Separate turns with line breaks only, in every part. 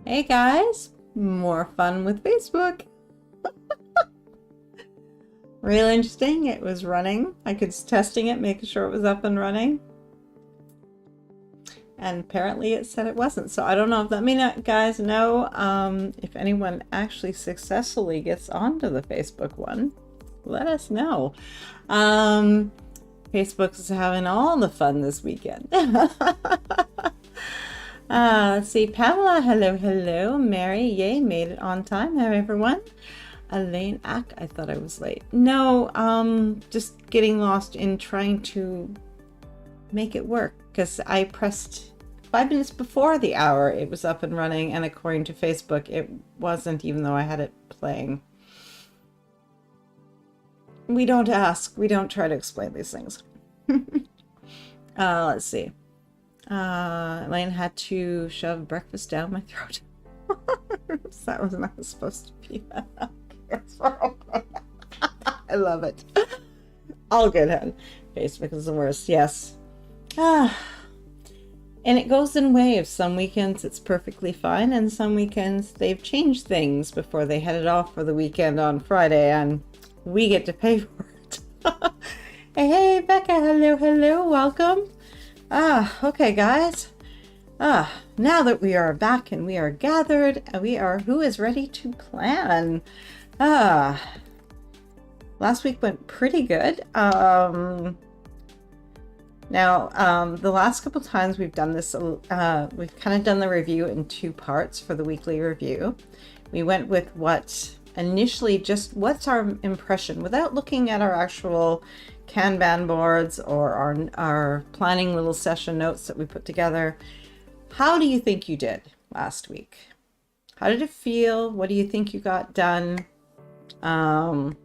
Hey guys, more fun with Facebook. Real interesting. It was running. I was testing it, making sure it was up and running. And apparently it said it wasn't. So I don't know if let me guys know if anyone actually successfully gets onto the Facebook one. Let us know. Facebook is having all the fun this weekend. Let's see. Pamela, hello. Mary, yay, made it on time. Hi, everyone. Elaine, I thought I was late. No, just getting lost in trying to make it work because I pressed 5 minutes before the hour it was up and running, and according to Facebook it wasn't, even though I had it playing. We don't ask, we don't try to explain these things. Let's see. Elaine had to shove breakfast down my throat. That was not supposed to be that. I love it. All good, hun. Facebook is the worst, yes. And it goes in waves. Some weekends it's perfectly fine, and some weekends they've changed things before they headed off for the weekend on Friday, and we get to pay for it. Hey, Becca, hello, welcome. Okay, guys. Now that we are back and we are gathered, and who is ready to plan? Last week went pretty good. Now, the last couple times we've done this, we've kind of done the review in two parts for the weekly review. We went with what's our impression without looking at our actual Kanban boards or our planning little session notes that we put together. How do you think you did last week? How did it feel? What do you think you got done? What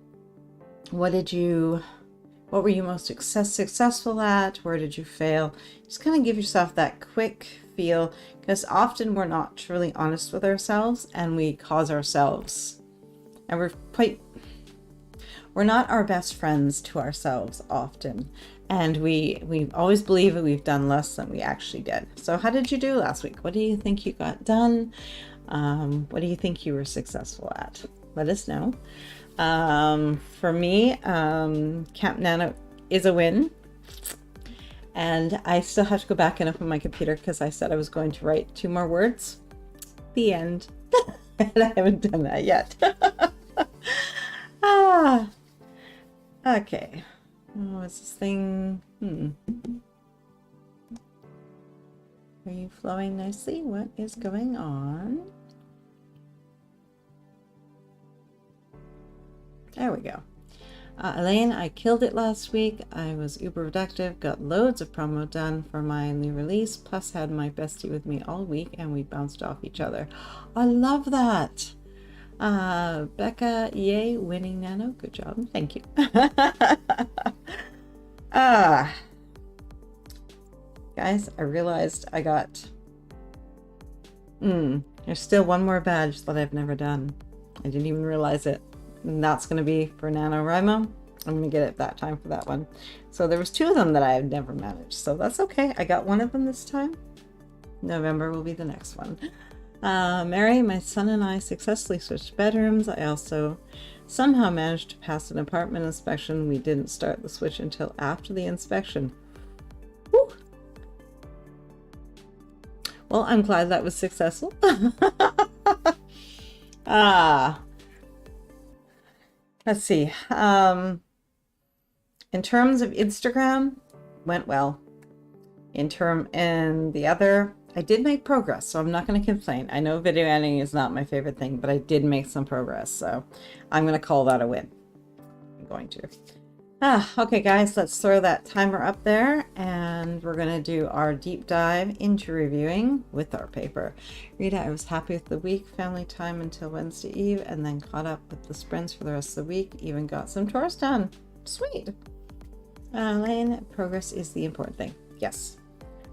were you most successful at? Where did you fail? Just kind of give yourself that quick feel, because often we're not truly honest with ourselves and we cause ourselves, and we're not our best friends to ourselves often, and we always believe that we've done less than we actually did. So how did you do last week? What do you think you got done? What do you think you were successful at? Let us know. For me, Camp Nano is a win, and I still have to go back and open my computer because I said I was going to write 2 more words. The end. And I haven't done that yet. Okay. Oh, is this thing? Are you flowing nicely? What is going on? There we go. Elaine, I killed it last week. I was uber productive, got loads of promo done for my new release, plus had my bestie with me all week, and we bounced off each other. I love that. Becca, yay, winning Nano. Good job. Thank you. Guys, I realized I got... there's still one more badge that I've never done. I didn't even realize it. And that's going to be for NaNoWriMo. I'm going to get it that time for that one. So there was 2 of them that I have never managed. So that's okay. I got one of them this time. November will be the next one. Mary, my son and I successfully switched bedrooms. I also somehow managed to pass an apartment inspection. We didn't start the switch until after the inspection. Whew. Well, I'm glad that was successful. Let's see. In terms of Instagram, went well. And the other, I did make progress, so I'm not going to complain. I know video editing is not my favorite thing, but I did make some progress, so I'm going to call that a win. I'm going to. Okay, guys, let's throw that timer up there, and we're going to do our deep dive into reviewing with our paper. Rita, I was happy with the week, family time until Wednesday Eve, and then caught up with the sprints for the rest of the week, even got some chores done. Sweet. Lane, progress is the important thing. Yes.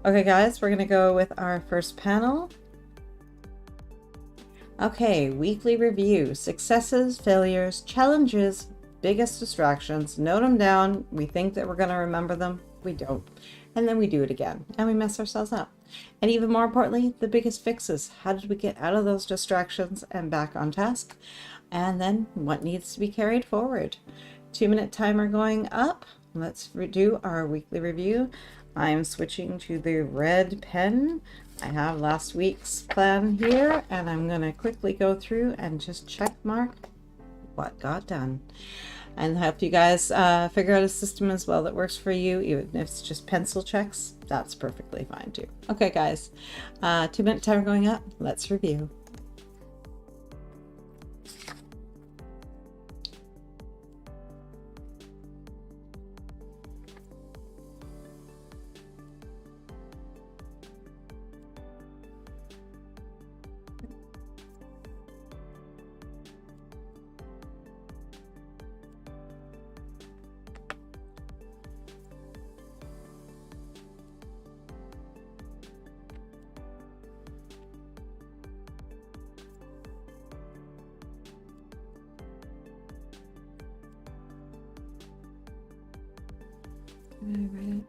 Okay, guys, we're going to go with our first panel. Okay, weekly review. Successes, failures, challenges, biggest distractions. Note them down. We think that we're going to remember them. We don't. And then we do it again. And we mess ourselves up. And even more importantly, the biggest fixes. How did we get out of those distractions and back on task? And then what needs to be carried forward? 2-minute timer going up. Let's do our weekly review. I'm switching to the red pen. I have last week's plan here, and I'm going to quickly go through and just check mark what got done. And help you guys figure out a system as well that works for you. Even if it's just pencil checks, that's perfectly fine too. Okay, guys, 2-minute timer going up. Let's review. Right.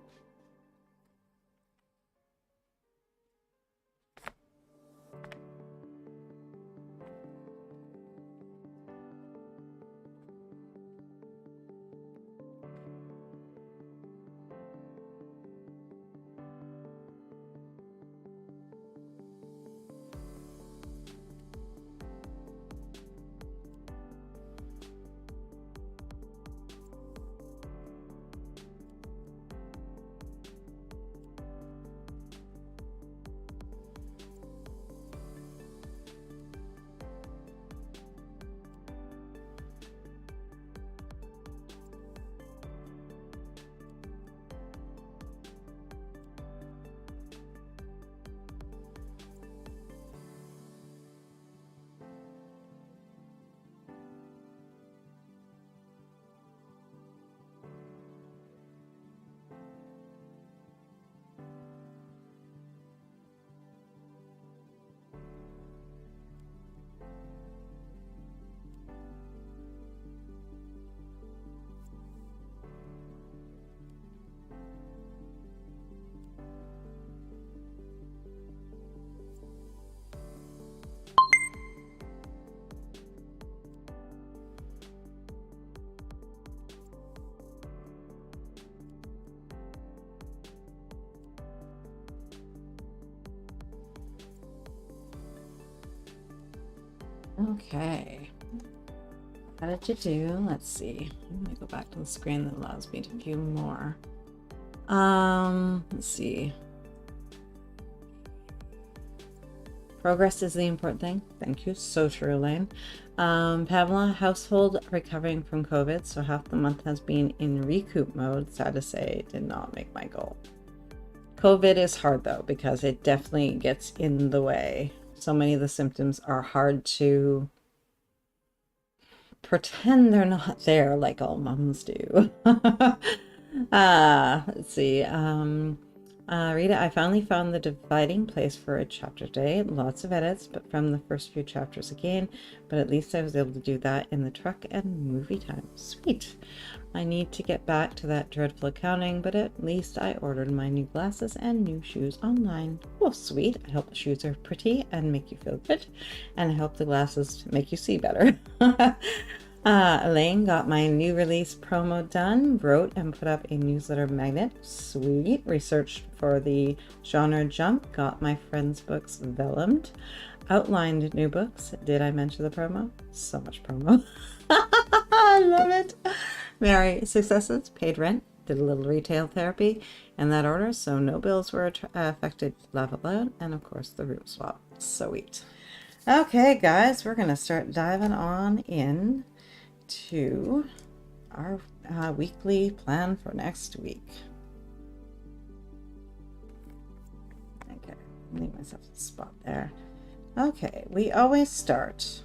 Okay, how did you do? Let's see. I'm gonna go back to the screen that allows me to view more. Let's see. Progress is the important thing. Thank you. So true, Elaine. Pamela, household recovering from COVID, so half the month has been in recoup mode. Sad to say, did not make my goal. COVID is hard though, because it definitely gets in the way. So many of the symptoms are hard to pretend they're not there like all moms do. Let's see. Rita, I finally found the dividing place for a chapter day. Lots of edits, but from the first few chapters again. But at least I was able to do that in the truck and movie time. Sweet. I need to get back to that dreadful accounting, but at least I ordered my new glasses and new shoes online. Oh, sweet. I hope the shoes are pretty and make you feel good. And I hope the glasses make you see better. Elaine got my new release promo done, wrote and put up a newsletter magnet. Sweet. Researched for the genre jump, got my friends' books vellumed, outlined new books. Did I mention the promo? So much promo. I love it. Mary, successes, paid rent, did a little retail therapy in that order, so no bills were affected. Laugh out loud, and of course the room swap. Sweet. Okay, guys, we're gonna start diving on in to our weekly plan for next week. Okay, leave myself a spot there. Okay, we always start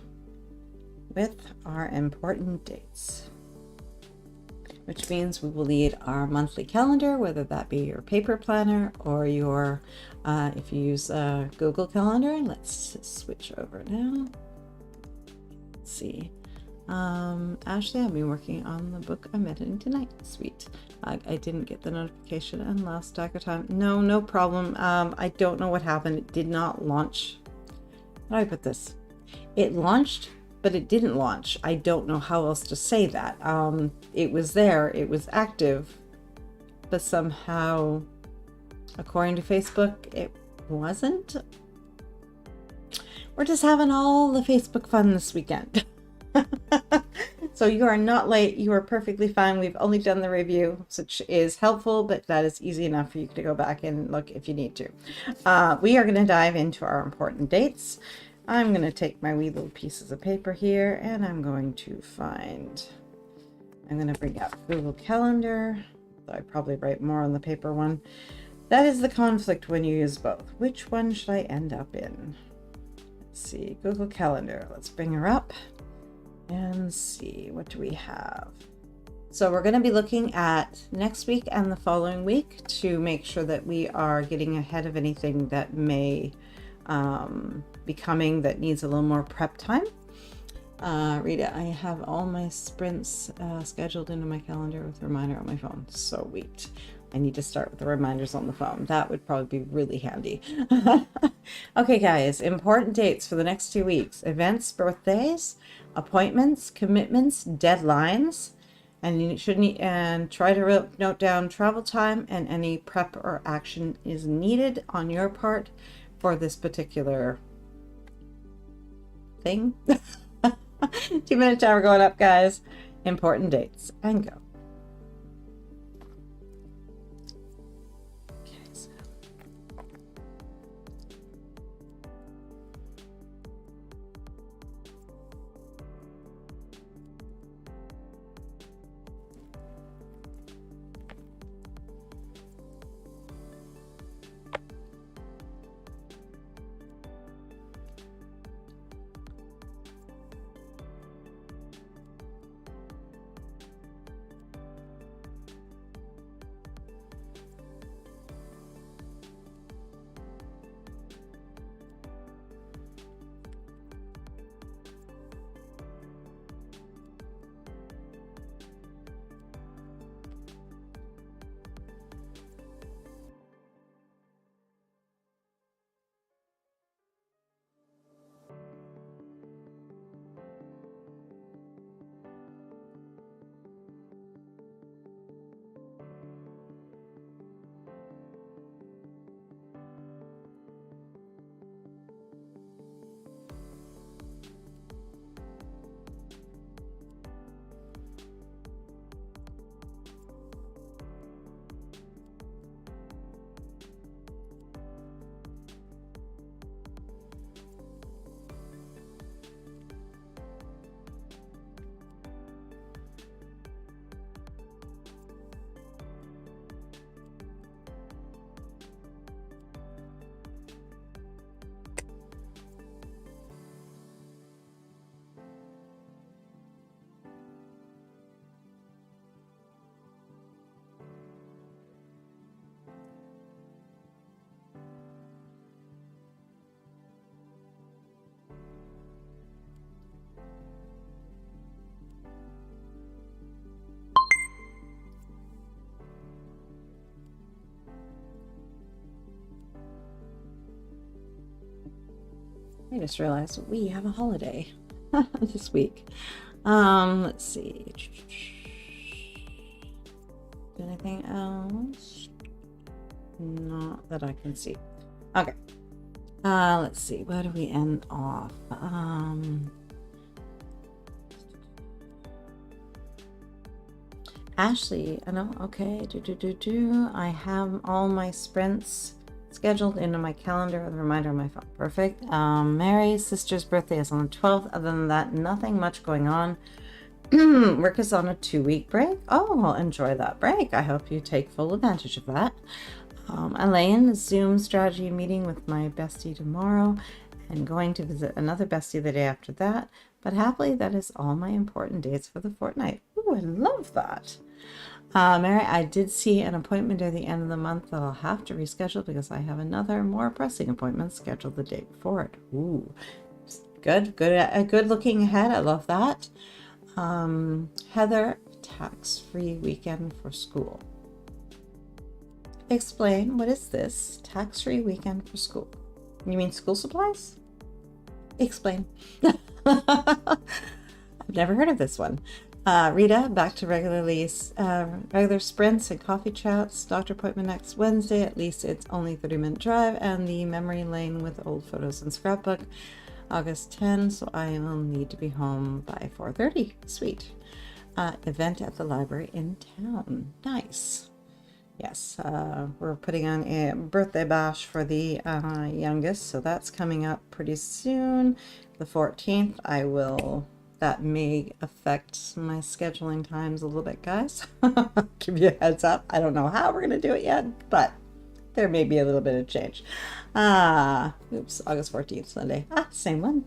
with our important dates, which means we will need our monthly calendar, whether that be your paper planner or your, if you use Google Calendar. Let's switch over now. Let's see. Ashley, I've been working on the book I'm editing tonight. Sweet. I didn't get the notification and lost stack of time. No problem. I don't know what happened. It did not launch. How do I put this? It launched, but it didn't launch. I don't know how else to say that. It was there, it was active, but somehow, according to Facebook, it wasn't. We're just having all the Facebook fun this weekend. So you are not late. You are perfectly fine. We've only done the review, which is helpful, but that is easy enough for you to go back and look if you need to. We are going to dive into our important dates. I'm going to take my wee little pieces of paper here, and I'm going to bring up Google Calendar. I probably write more on the paper one. That is the conflict when you use both. Which one should I end up in? Let's see, Google Calendar. Let's bring her up and see, what do we have? So we're going to be looking at next week and the following week to make sure that we are getting ahead of anything that may be coming that needs a little more prep time. Rita, I have all my sprints scheduled into my calendar with a reminder on my phone. Sweet. I need to start with the reminders on the phone. That would probably be really handy. Okay, guys, important dates for the next 2 weeks. Events, birthdays, appointments, commitments, deadlines, and you should try to note down travel time and any prep or action is needed on your part for this particular thing. 2-minute timer going up, guys. Important dates, and go. I just realized we have a holiday this week. Let's see. Anything else? Not that I can see. Okay. Let's see. Where do we end off? Ashley, I know. Okay. I have all my sprints scheduled into my calendar with a reminder on my phone. Perfect. Mary's sister's birthday is on the 12th. Other than that, nothing much going on. Work is on a 2-week break. Oh, well, enjoy that break. I hope you take full advantage of that. Elaine, Zoom strategy meeting with my bestie tomorrow and going to visit another bestie the day after that. But happily, that is all my important dates for the fortnight. Ooh, I love that. Mary, I did see an appointment at the end of the month that I'll have to reschedule because I have another more pressing appointment scheduled the day before it. Ooh, good looking ahead. I love that. Heather, tax-free weekend for school. Explain, what is this tax-free weekend for school? You mean school supplies? Explain. I've never heard of this one. Rita, back to regular sprints and coffee chats. Doctor appointment next Wednesday. At least it's only 30-minute drive, and the memory lane with old photos and scrapbook. August 10, so I will need to be home by 4:30. Sweet. Event at the library in town. Nice. Yes, we're putting on a birthday bash for the youngest, so that's coming up pretty soon. The 14th, that may affect my scheduling times a little bit, guys. Give you a heads up. I don't know how we're going to do it yet, but there may be a little bit of change. Oops, August 14th, Sunday. Same one.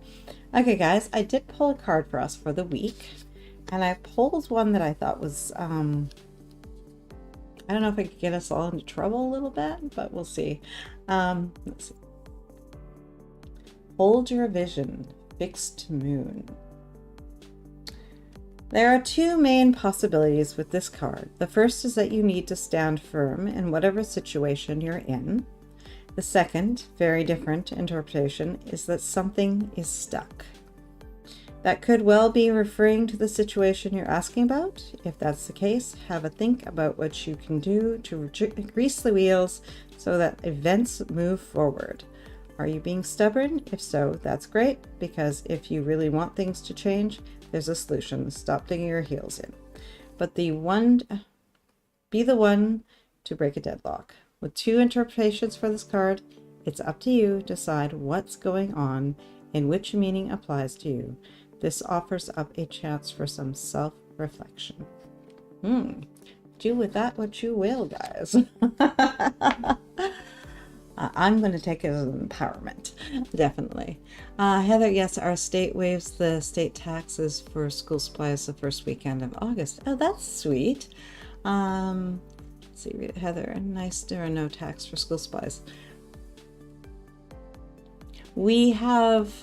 Okay, guys, I did pull a card for us for the week, and I pulled one that I thought was, I don't know if it could get us all into trouble a little bit, but we'll see. Let's see. Hold your vision, fixed moon. There are two main possibilities with this card. The first is that you need to stand firm in whatever situation you're in. The second, very different interpretation, is that something is stuck. That could well be referring to the situation you're asking about. If that's the case, have a think about what you can do to grease the wheels so that events move forward. Are you being stubborn? If so, that's great, because if you really want things to change, there's a solution. Stop digging your heels in. But be the one to break a deadlock. With two interpretations for this card, it's up to you to decide what's going on and which meaning applies to you. This offers up a chance for some self-reflection. Do with that what you will, guys. I'm going to take it as an empowerment, definitely. Heather, yes, our state waives the state taxes for school supplies the first weekend of August. Oh, that's sweet. Let's see, Heather, nice, there are no tax for school supplies. We have...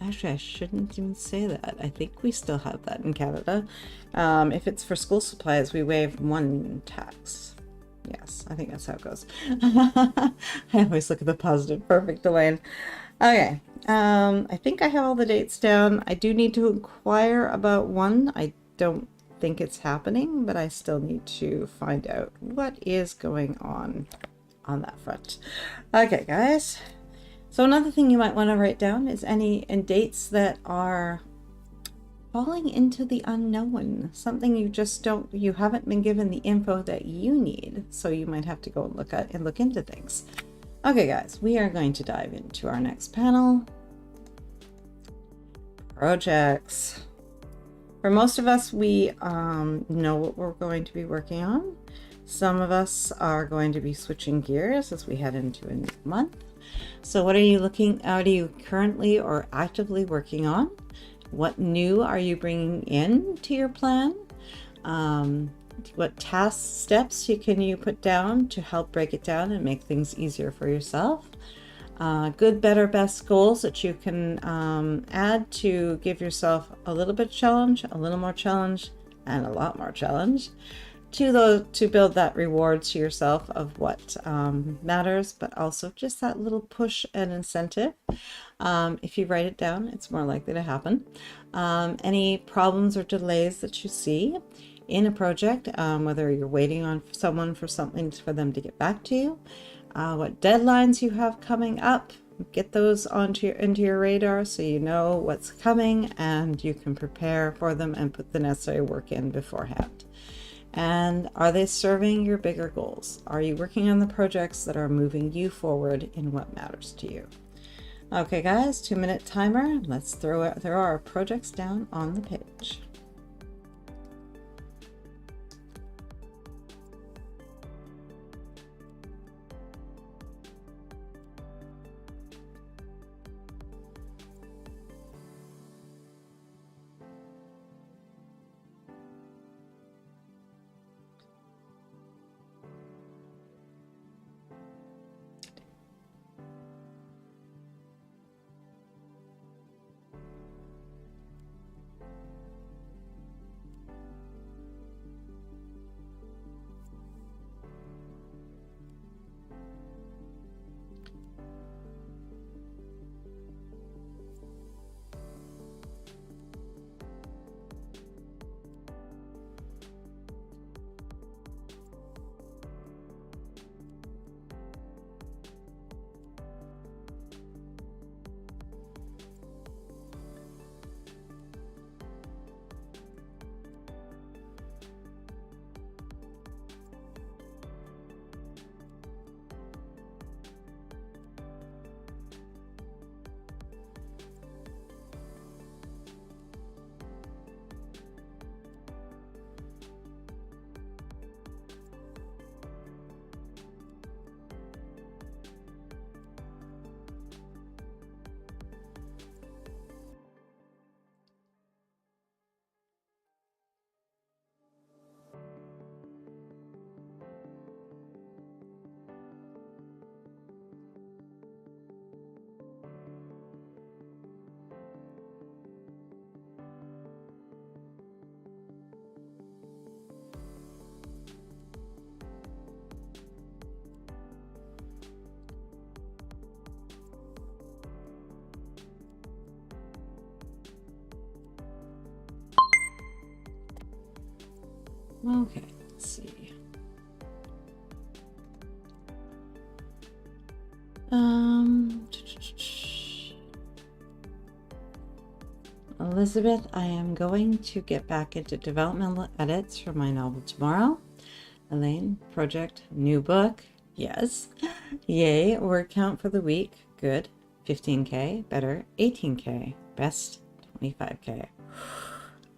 Actually, I shouldn't even say that. I think we still have that in Canada. If it's for school supplies, we waive one tax. Yes, I think that's how it goes. I always look at the positive. Perfect, Elaine. Okay, I think I have all the dates down. I do need to inquire about one. I don't think it's happening, but I still need to find out what is going on that front. Okay, guys. So another thing you might want to write down is any dates that are falling into the unknown, something you haven't been given the info that you need, so you might have to go and look into things. Okay, guys, we are going to dive into our next panel. Projects. For most of us, we know what we're going to be working on. Some of us are going to be switching gears as we head into a new month. So what are you currently or actively working on? What new are you bringing in to your plan? What steps can you put down to help break it down and make things easier for yourself? Good, better, best goals that you can add to give yourself a little bit of challenge, a little more challenge, and a lot more challenge. To build that reward to yourself of what matters, but also just that little push and incentive. If you write it down, it's more likely to happen. Any problems or delays that you see in a project, whether you're waiting on someone for something for them to get back to you, what deadlines you have coming up, get those into your radar so you know what's coming and you can prepare for them and put the necessary work in beforehand. And are they serving your bigger goals? Are you working on the projects that are moving you forward in what matters to you? Okay, guys, 2-minute timer. Let's throw our projects down on the page. Okay, let's see. Elizabeth, I am going to get back into developmental edits for my novel tomorrow. Elaine, project, new book. Yes. Yay, word count for the week. Good. 15K. Better. 18K. Best. 25K.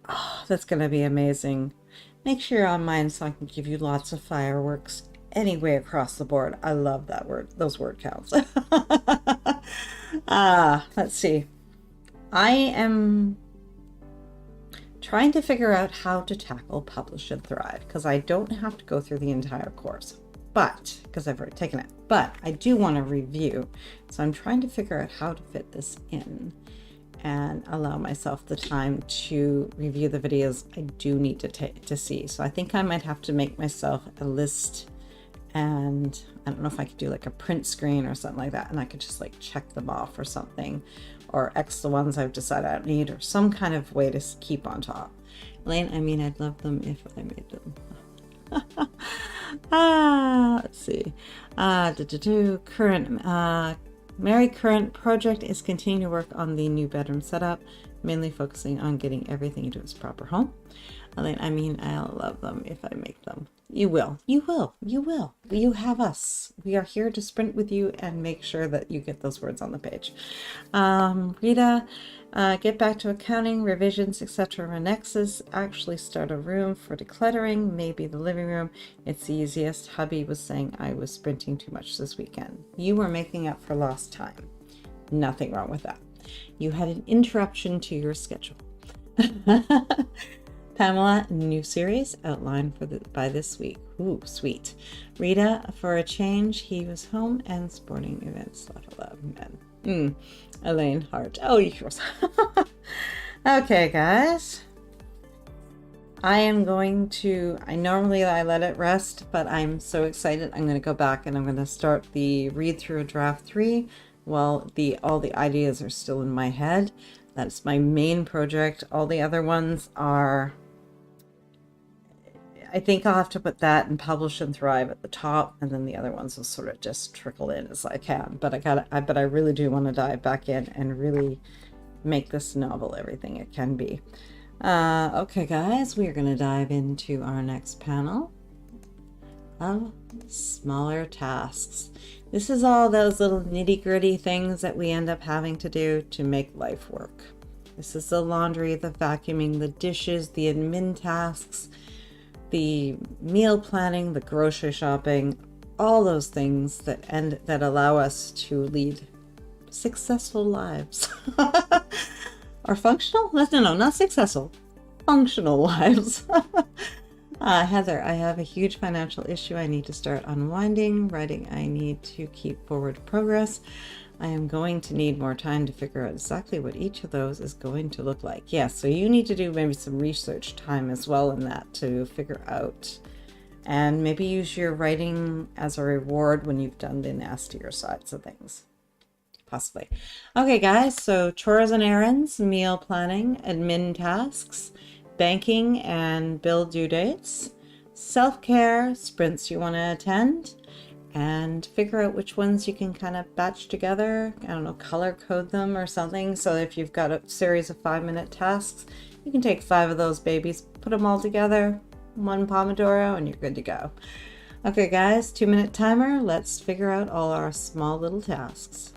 Oh, that's going to be amazing. Make sure you're on mine so I can give you lots of fireworks anyway across the board. I love that word, those word counts. Let's see. I am trying to figure out how to tackle Publish and Thrive because I don't have to go through the entire course, but because I've already taken it, but I do want to review. So I'm trying to figure out how to fit this in and allow myself the time to review the videos I do need to see. So I think I might have to make myself a list, and I don't know if I could do like a print screen or something like that, and I could just like check them off or something, or X the ones I've decided I don't need, or some kind of way to keep on top. Elaine, I mean, I'd love them if I made them. Let's see. Mary current project is continuing to work on the new bedroom setup, mainly focusing on getting everything into its proper home. Elaine, I mean, I'll love them if I make them. You will. You will. You will. You have us. We are here to sprint with you and make sure that you get those words on the page. Rita, get back to accounting, revisions, etc. Annexes. Actually start a room for decluttering, maybe the living room. It's the easiest. Hubby was saying I was sprinting too much this weekend. You were making up for lost time. Nothing wrong with that. You had an interruption to your schedule. Pamela, new series outlined by this week. Ooh, sweet. Rita, for a change, he was home and sporting events. Laugh out loud, man. Elaine, heart. Oh, yours. Okay, guys. I am going to, I let it rest, but I'm so excited. I'm going to go back and I'm going to start the read through of draft 3 while all the ideas are still in my head. That's my main project. All the other ones are, I think I'll have to put that and Publish and Thrive at the top, and then the other ones will sort of just trickle in as I can. But I really do want to dive back in and really make this novel everything it can be. Okay, guys, we are going to dive into our next panel of smaller tasks. This is all those little nitty-gritty things that we end up having to do to make life work. This is the laundry, the vacuuming, the dishes, the admin tasks, the meal planning, the grocery shopping, all those things that allow us to lead successful lives. Or functional? No, not successful. Functional lives. Heather, I have a huge financial issue. I need to start unwinding. Writing, I need to keep forward progress. I am going to need more time to figure out exactly what each of those is going to look like. Yes, so you need to do maybe some research time as well in that to figure out, and maybe use your writing as a reward when you've done the nastier sides of things. Possibly. Okay, guys, so chores and errands, meal planning, admin tasks, banking and bill due dates, self-care, sprints you want to attend, and figure out which ones you can kind of batch together. I don't know, color code them or something. So if you've got a series of 5-minute tasks, you can take 5 of those babies, put them all together, 1 Pomodoro, and you're good to go. Okay, guys, 2-minute timer. Let's figure out all our small little tasks.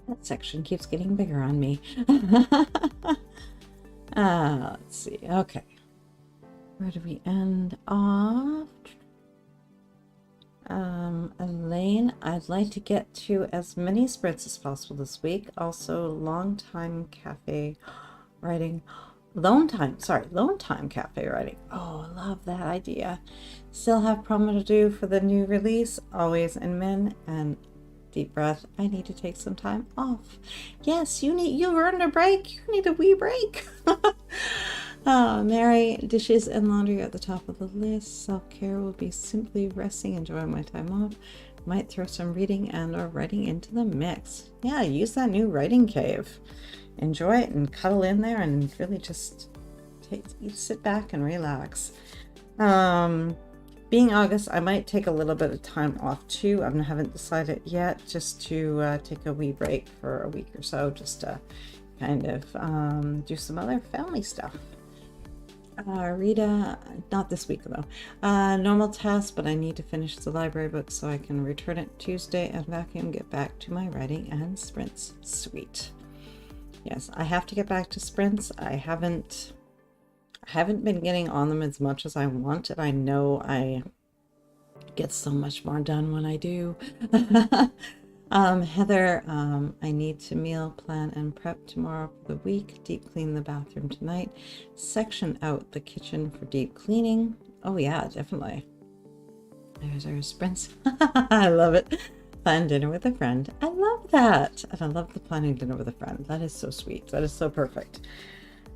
That section keeps getting bigger on me. Let's see. Okay. Where do we end off? Elaine, I'd like to get to as many sprints as possible this week. Also, long time cafe writing. Lone time cafe writing. Oh, I love that idea. Still have promo to do for the new release, Always in Men, and deep breath. I need to take some time off. Yes, you earned a break. You need a wee break. Mary, dishes and laundry at the top of the list. Self-care will be simply resting, enjoying my time off. Might throw some reading and or writing into the mix. Yeah, use that new writing cave. Enjoy it and cuddle in there and really just sit back and relax. Being August, I might take a little bit of time off too. I haven't decided yet, just to take a wee break for a week or so, just to kind of do some other family stuff. Rita, not this week though. Normal task, but I need to finish the library book so I can return it Tuesday and vacuum, get back to my writing and sprints. Sweet. Yes, I have to get back to sprints. I haven't been getting on them as much as I want, and I know I get so much more done when I do. Heather, I need to meal plan and prep tomorrow for the week. Deep clean the bathroom tonight. Section out the kitchen for deep cleaning. Oh yeah, definitely. There's our sprints. I love it. Plan dinner with a friend. I love that. And I love the planning dinner with a friend. That is so sweet. That is so perfect.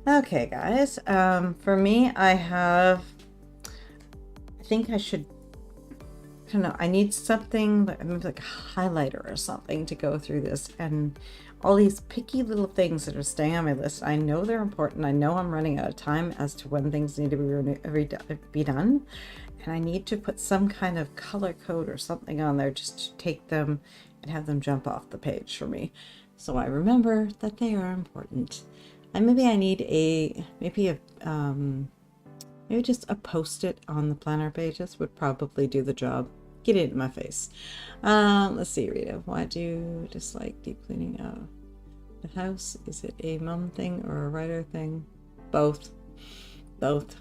Okay, guys. For me, I think I should, I don't know, I need something maybe like a highlighter or something to go through this, and all these picky little things that are staying on my list. I know they're important. I know I'm running out of time as to when things need to be done, and I need to put some kind of color code or something on there just to take them and have them jump off the page for me, so I remember that they are important. And maybe I need maybe just a post-it on the planner pages would probably do the job. Get it in my face. Let's see, Rita. Why do you dislike deep cleaning of the house? Is it a mom thing or a writer thing? Both. Both.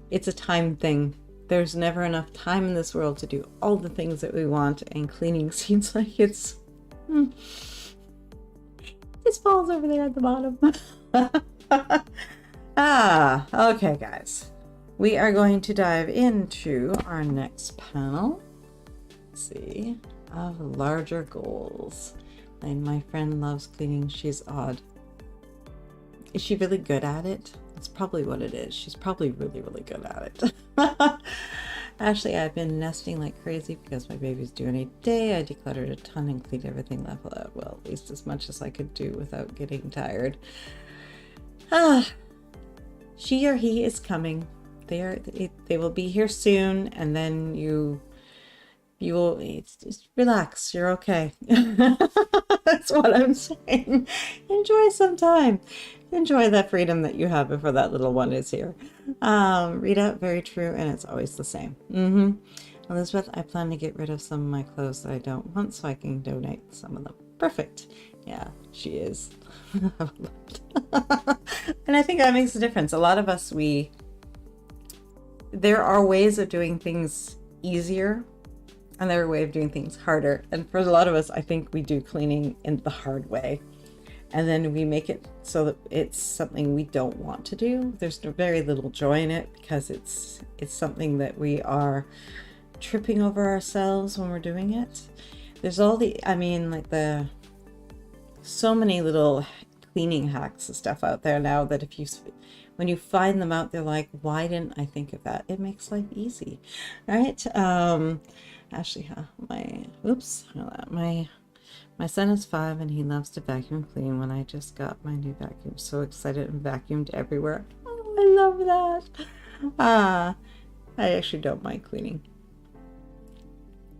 It's a time thing. There's never enough time in this world to do all the things that we want, and cleaning seems like it's... This falls over there at the bottom. Okay, guys. We are going to dive into our next panel. Let's see, of larger goals. And my friend loves cleaning. She's odd. Is she really good at it? That's probably what it is. She's probably really, really good at it. Actually, I've been nesting like crazy because my baby's due any day. I decluttered a ton and cleaned everything level out. Well, at least as much as I could do without getting tired. She or he is coming. They will be here soon, and then you will just relax. You're okay. That's what I'm saying. Enjoy some time. Enjoy that freedom that you have before that little one is here. Rita, very true, and it's always the same. Elizabeth, I plan to get rid of some of my clothes that I don't want so I can donate some of them. Perfect. Yeah, she is. And I think that makes a difference. A lot of us, there are ways of doing things easier, and there are ways of doing things harder. And for a lot of us, I think we do cleaning in the hard way. And then we make it so that it's something we don't want to do. There's very little joy in it because it's something that we are tripping over ourselves when we're doing it. There's all so many little cleaning hacks and stuff out there now that when you find them out, they're like, why didn't I think of that? It makes life easy, right? Actually, my son is 5 and he loves to vacuum clean. When I just got my new vacuum, so excited and vacuumed everywhere. Oh, I love that. I actually don't mind cleaning.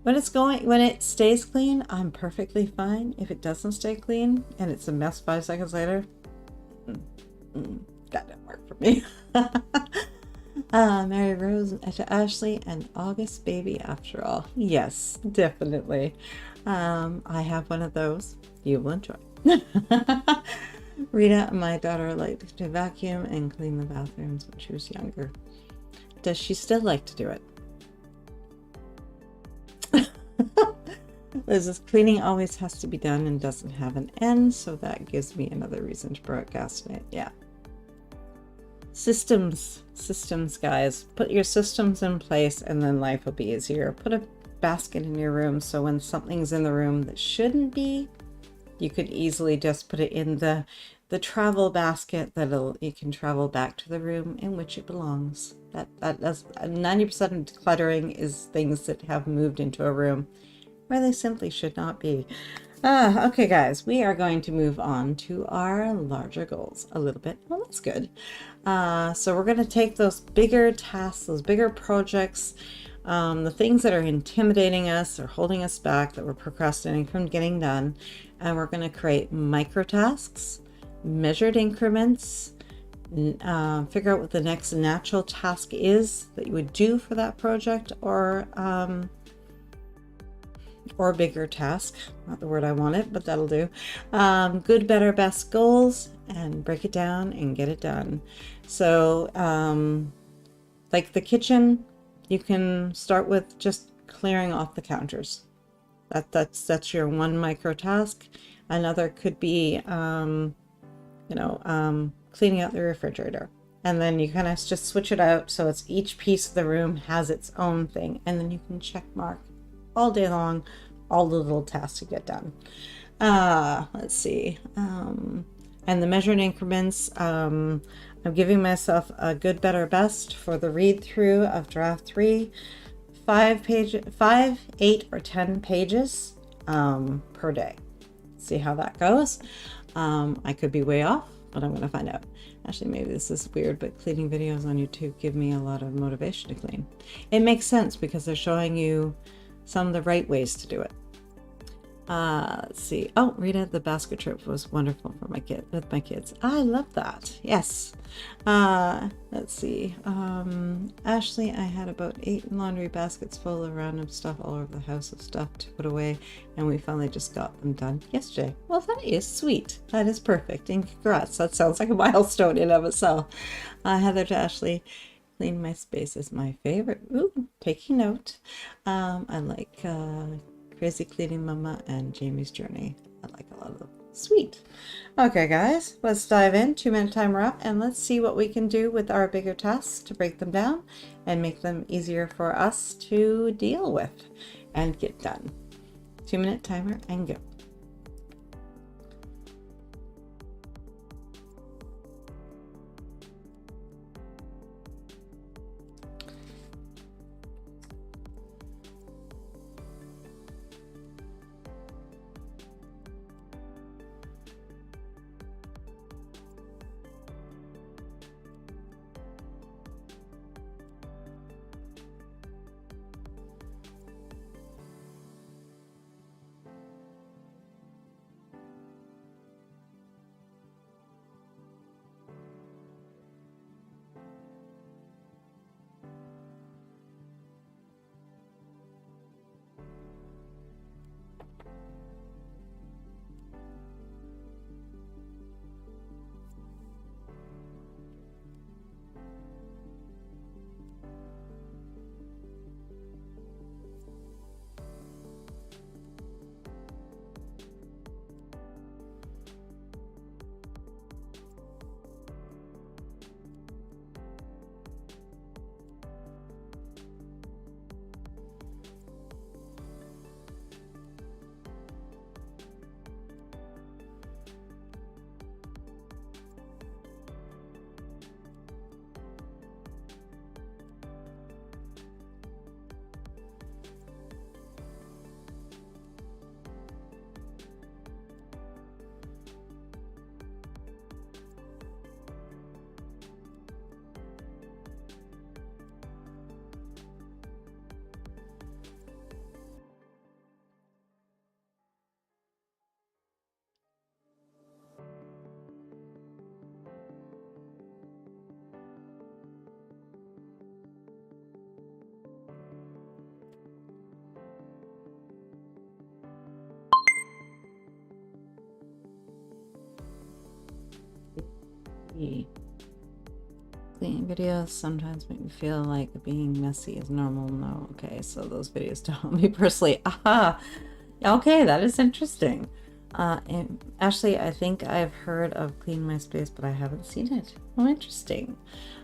When it stays clean, I'm perfectly fine. If it doesn't stay clean and it's a mess 5 seconds later, that didn't work for me. Mary Rose to Ashley, and August baby after all. Yes, definitely. I have one of those. You will enjoy. Rita, my daughter, liked to vacuum and clean the bathrooms when she was younger. Does she still like to do it? Liz's cleaning always has to be done and doesn't have an end, so that gives me another reason to procrastinate. Yeah. Systems, guys. Put your systems in place and then life will be easier. Put a basket in your room so when something's in the room that shouldn't be, you could easily just put it in the travel basket you can travel back to the room in which it belongs. That does 90% of decluttering is things that have moved into a room where they simply should not be. Okay, guys, we are going to move on to our larger goals a little bit. Well, that's good. So we're going to take those bigger tasks, those bigger projects, the things that are intimidating us or holding us back that we're procrastinating from getting done, and we're going to create micro tasks, measured increments, figure out what the next natural task is that you would do for that project, or bigger task, not the word I wanted, but that'll do. Good, better, best goals, and break it down and get it done. So like the kitchen, you can start with just clearing off the counters. That's your one micro task. Another could be cleaning out the refrigerator, and then you kind of just switch it out so it's each piece of the room has its own thing, and then you can check mark all day long all the little tasks to get done. Let's see. And the measured increments, I'm giving myself a good, better, best for the read through of draft 3, 5, 8, or 10 pages per day. See how that goes. I could be way off, but I'm going to find out. Actually, maybe this is weird, but cleaning videos on YouTube give me a lot of motivation to clean. It makes sense because they're showing you some of the right ways to do it. Let's see. Oh, Rita, the basket trip was wonderful for with my kids. I love that. Yes. Let's see. Ashley, I had about 8 laundry baskets full of random stuff all over the house of stuff to put away, and we finally just got them done yesterday. Well, that is sweet. That is perfect. And congrats. That sounds like a milestone in of itself. Heather to Ashley, clean my space is my favorite. Ooh, taking note. I like Crazy Cleaning Mama and Jamie's Journey. I like a lot of them. Sweet. Okay, guys, let's dive in. 2-minute timer up, and let's see what we can do with our bigger tasks to break them down and make them easier for us to deal with and get done. 2-minute timer and go. see. Cleaning videos sometimes make me feel like being messy is normal. No, okay, so those videos don't help me personally. Aha! Okay, that is interesting. And Ashley, I think I've heard of Clean My Space, but I haven't seen it. Oh, interesting.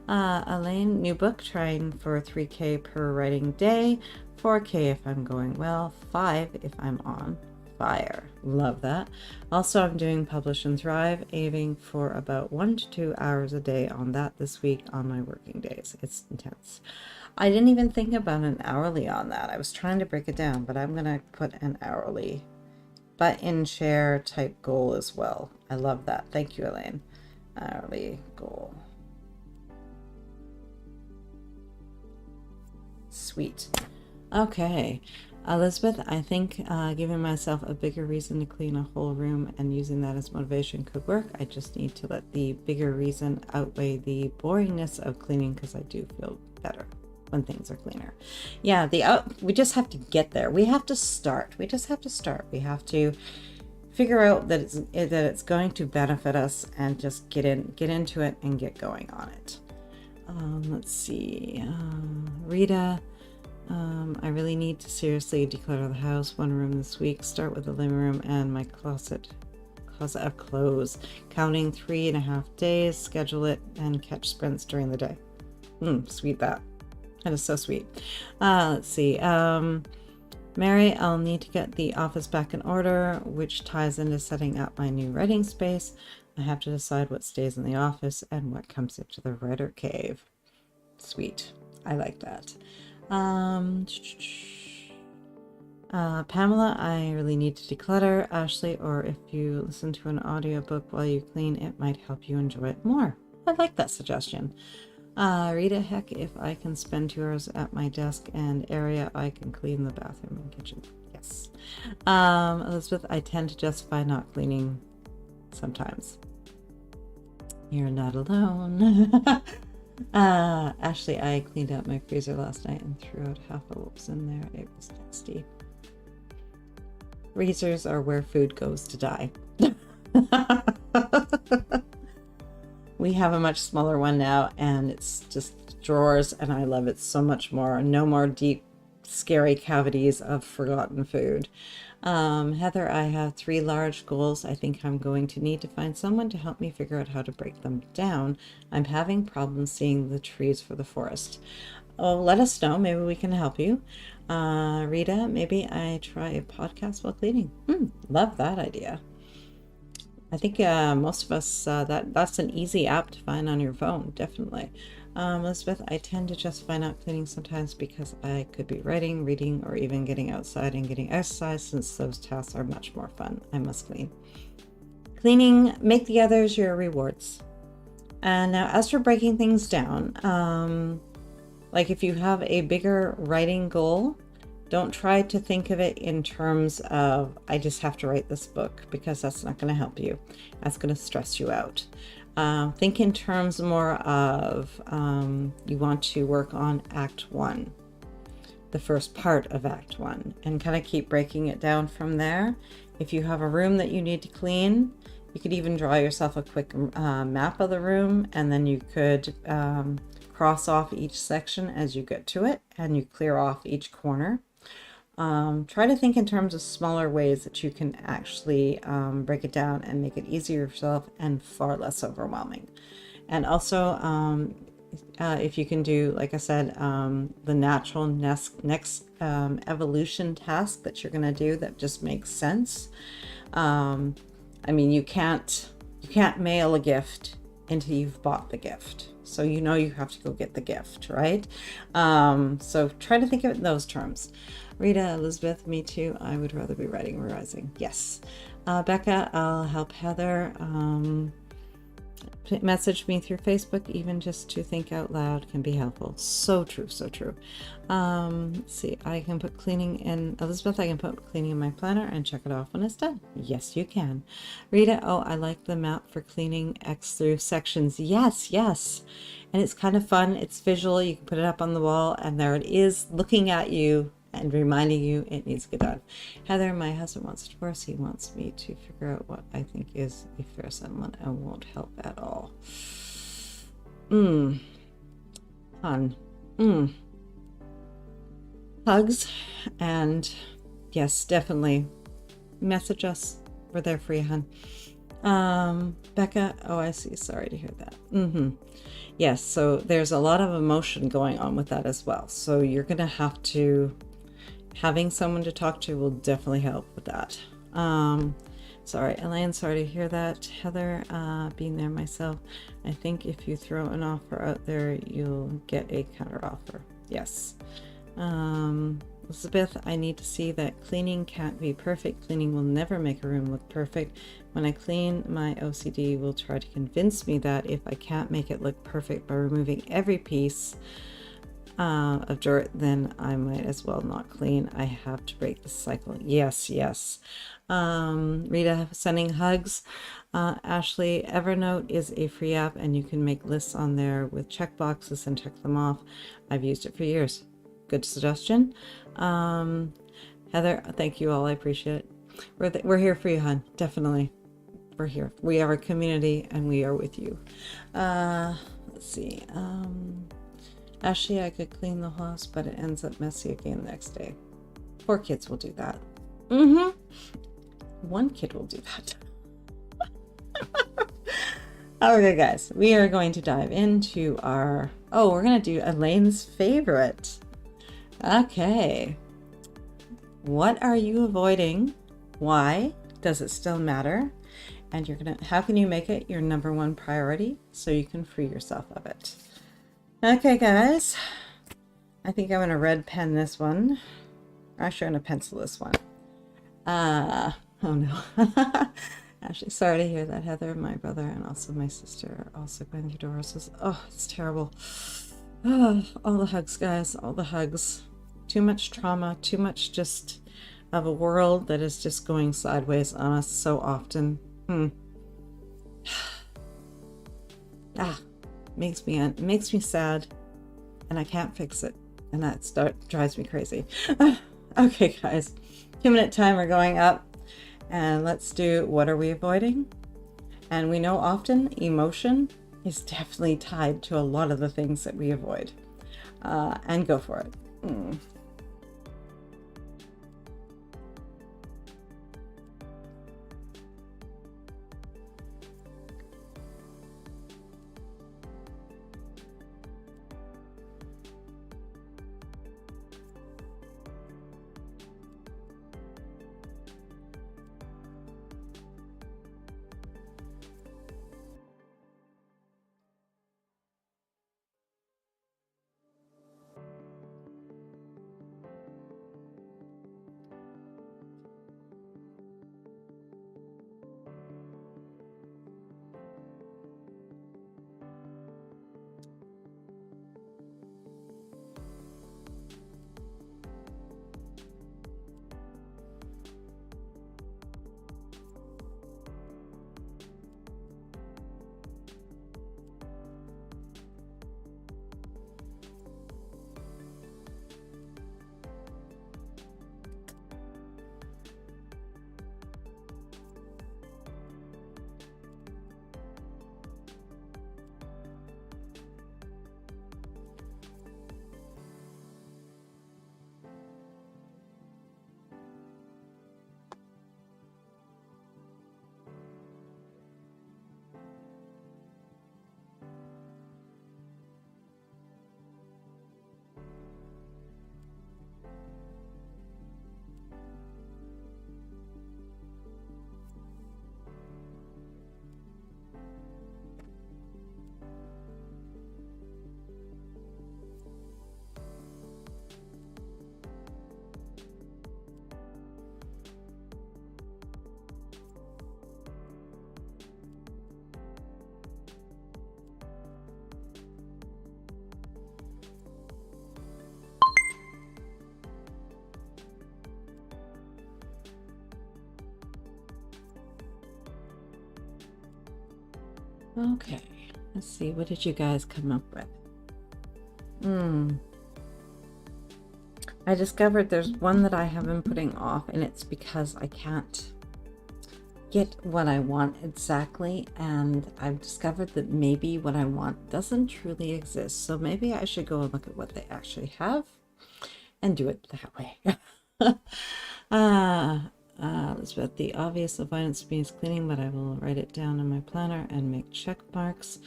Elaine, new book, trying for 3K per writing day, 4K if I'm going well, 5 if I'm on fire. Love that. Also, I'm doing Publish and Thrive, aiming for about 1 to 2 hours a day on that this week on my working days. It's intense. I didn't even think about an hourly on that. I was trying to break it down, but I'm going to put an hourly, but in share type goal as well. I love that. Thank you, Elaine. Hourly goal. Sweet. Okay. Elizabeth, I think giving myself a bigger reason to clean a whole room and using that as motivation could work. I just need to let the bigger reason outweigh the boringness of cleaning because I do feel better when things are cleaner. Yeah, we just have to get there. We have to start. We just have to start. We have to figure out that it's going to benefit us and just get into it and get going on it. Let's see. Rita, I really need to seriously declutter the house. 1 room this week. Start with the living room and my closet of clothes. Counting 3.5 days. Schedule it and catch sprints during the day. Sweet that. That is so sweet. Let's see. Mary, I'll need to get the office back in order, which ties into setting up my new writing space. I have to decide what stays in the office and what comes into the writer cave. Sweet. I like that. Pamela, I really need to declutter. Ashley, or if you listen to an audiobook while you clean, it might help you enjoy it more. I like that suggestion. Rita, heck, if I can spend 2 hours at my desk and area, I can clean the bathroom and kitchen. Yes. Elizabeth, I tend to justify not cleaning sometimes. You're not alone. Ashley, I cleaned out my freezer last night and threw out half of what was in there. It was nasty. Freezers are where food goes to die. We have a much smaller one now, and it's just drawers, and I love it so much more. No more deep, scary cavities of forgotten food. Heather, I have 3 large goals. I think I'm going to need to find someone to help me figure out how to break them down. I'm having problems seeing the trees for the forest. Oh, let us know. Maybe we can help you. Rita, maybe I try a podcast while cleaning. Love that idea. I think most of us, that's an easy app to find on your phone, definitely. Elizabeth, I tend to justify not cleaning sometimes because I could be writing, reading, or even getting outside and getting exercise, since those tasks are much more fun. I must clean. Cleaning, make the others your rewards. And now as for breaking things down, like if you have a bigger writing goal, don't try to think of it in terms of, I just have to write this book, because that's not going to help you. That's going to stress you out. Think in terms more of you want to work on Act 1, the first part of Act 1, and kind of keep breaking it down from there. If you have a room that you need to clean, you could even draw yourself a quick map of the room, and then you could cross off each section as you get to it, and you clear off each corner. Try to think in terms of smaller ways that you can actually break it down and make it easier for yourself and far less overwhelming. And also, if you can do, like I said, the natural next evolution task that you're going to do that just makes sense. I mean, you can't mail a gift until you've bought the gift. So you know you have to go get the gift, right? So try to think of it in those terms. Rita, Elizabeth, me too. I would rather be writing or revising. Yes. Becca, I'll help Heather. Message me through Facebook. Even just to think out loud can be helpful. So true, so true. Let's see. I can put cleaning in. Elizabeth, I can put cleaning in my planner and check it off when it's done. Yes, you can. Rita, oh, I like the map for cleaning X through sections. Yes, yes. And it's kind of fun. It's visual. You can put it up on the wall, and there it is looking at you and reminding you it needs to get done. Heather, my husband wants a divorce. He wants me to figure out what I think is a fair settlement and won't help at all. Hun. Hugs, and yes, definitely message us. We're there for you, hun. Becca, oh, I see. Sorry to hear that. Yes, so there's a lot of emotion going on with that as well. So you're going to have to, having someone to talk to will definitely help with that. Sorry, Elaine, sorry to hear that. Heather, being there myself, I think if you throw an offer out there, you'll get a counter offer. Yes. Elizabeth, I need to see that cleaning can't be perfect. Cleaning will never make a room look perfect. When I clean, my OCD will try to convince me that if I can't make it look perfect by removing every piece of dirt, then I might as well not clean. I have to break the cycle. Yes, yes. Rita, sending hugs. Ashley, Evernote is a free app and you can make lists on there with check boxes and check them off. I've used it for years. Good suggestion. Heather, thank you all. I appreciate it. We're here for you, hon. Definitely. We're here. We are a community and we are with you. Let's see. Ashley, I could clean the house, but it ends up messy again the next day. 4 kids will do that. 1 kid will do that. Okay, guys, we are going to dive into our, we're going to do Elaine's favorite. Okay. What are you avoiding? Why? Does it still matter? And how can you make it your #1 priority so you can free yourself of it? Okay, guys. I think I'm going to red pen this one. Actually, I'm going to pencil this one. Oh no. Actually, sorry to hear that, Heather. My brother and also my sister are also going through divorces. Oh, it's terrible. Oh, all the hugs, guys. All the hugs. Too much trauma. Too much just of a world that is just going sideways on us so often. Makes me sad, and I can't fix it, and that drives me crazy. Okay, guys, 2-minute timer going up, and let's do what are we avoiding? And we know often emotion is definitely tied to a lot of the things that we avoid, and go for it. Okay, let's see. What did you guys come up with? I discovered there's one that I have been putting off, and it's because I can't get what I want exactly, and I've discovered that maybe what I want doesn't truly exist. So maybe I should go and look at what they actually have and do it that way. Elizabeth, the obvious avoidance of me is cleaning, but I will write it down in my planner and make check marks.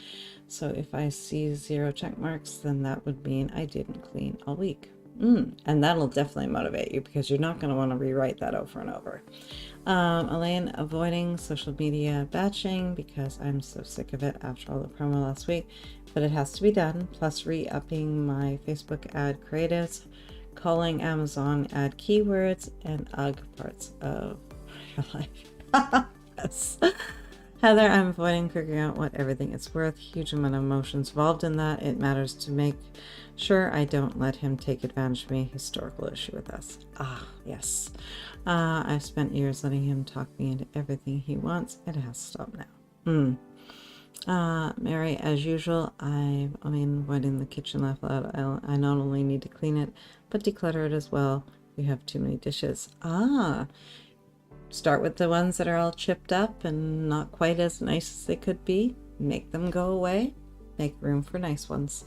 So if I see 0 check marks, then that would mean I didn't clean all week. And that'll definitely motivate you, because you're not going to want to rewrite that over and over. Elaine, avoiding social media batching because I'm so sick of it after all the promo last week, but it has to be done. Plus re-upping my Facebook ad creatives, calling Amazon ad keywords, and UGG parts of your life. Yes. Heather, I'm avoiding figuring out what everything is worth. Huge amount of emotions involved in that. It matters to make sure I don't let him take advantage of me. Historical issue with us. Yes. I've spent years letting him talk me into everything he wants. It has to stop now. Mary, as usual, I'm avoiding the kitchen laugh loud. I not only need to clean it, but declutter it as well. We have too many dishes. Start with the ones that are all chipped up and not quite as nice as they could be. Make them go away. Make room for nice ones.